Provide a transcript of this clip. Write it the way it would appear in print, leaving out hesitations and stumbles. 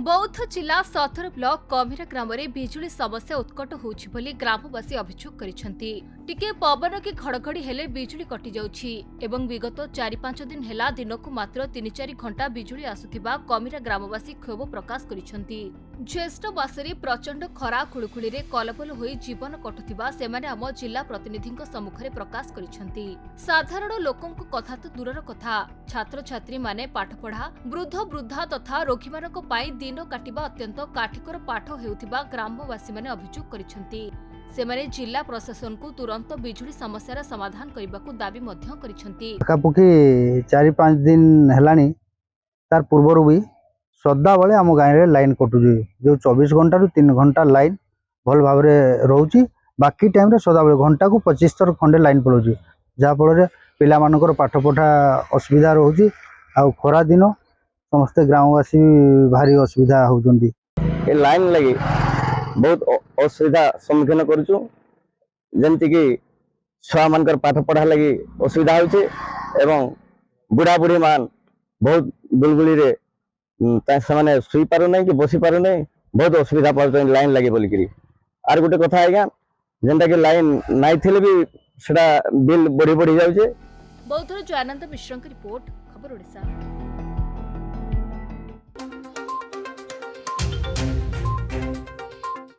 बौद्ध जिला सथर ब्लॉक कमिरा ग्राम में बिजुली समस्या उत्कट होउछि बोली ग्रामवासी अभियोग करिसेंती। टिके पवन की घड़घड़ी हेले बिजुली कटि जाउछि एवं विगत 4-5 दिन हेला दिनकु मात्र 3-4 घंटा बिजुली आसुथिबा कमिरा ग्रामवासी क्षोभ प्रकाश करिसेंती। ज्येष्ठ मासरे प्रचंड खरा खुळुखुळी रे कलबल होई जीवन कटुथिबा सेमाने आम जिला प्रतिनिधिक सम्मुखरे प्रकाश करिसेंती। साधारण लोकंक कथा तो दूरर कथा छात्र छात्री माने पाठ पढ़ा वृद्ध वृद्धा तथा रोगी मानक पाई दिन काटिबा अत्यंत काठिकर पाठ हेउथिबा ग्रामवासी माने अभियोग करिसेंती। सेमाने जिला प्रशासन को तुरंत बिजुली समस्यार समाधान करबाकू दाबी मध्य करिसेंती। पाखापाखि 4-5 दिन हेलानी तार पूर्वर भी सदा बेले आम गाँव में लाइन कटुची जो 24 घंटा रु 3 घंटा लाइन भल भाव रोचे। बाकी टाइम रे सदा बेले घंटा को 25 थर खंडे लाइन पड़ोची जहाँफल पिला मानकर पाठ पढ़ा असुविधा रोचे। आ खरा दिन समस्ते ग्रामवासी भारी असुविधा होउचंदी। ए लाइन लगी बहुत असुविधा सम्मुखीन करूँ जमती कि छुआ मानकर पाठ पढ़ा लगी असुविधा होचे एवं बुढ़ा बुढ़ी मान बहुत बुलबुली रे से शुई पार ना कि बसी पार ना बहुत असुविधा पड़ लाइन लगे बोलिकी। आर गोटे कथा आज्ञा जेनटा कि लाइन नाई थिले भी सेटा बिल बढ़ी बढ़ी जाउचे। बौद्धर जयानंद मिश्र रिपोर्ट खबर ओडिशा।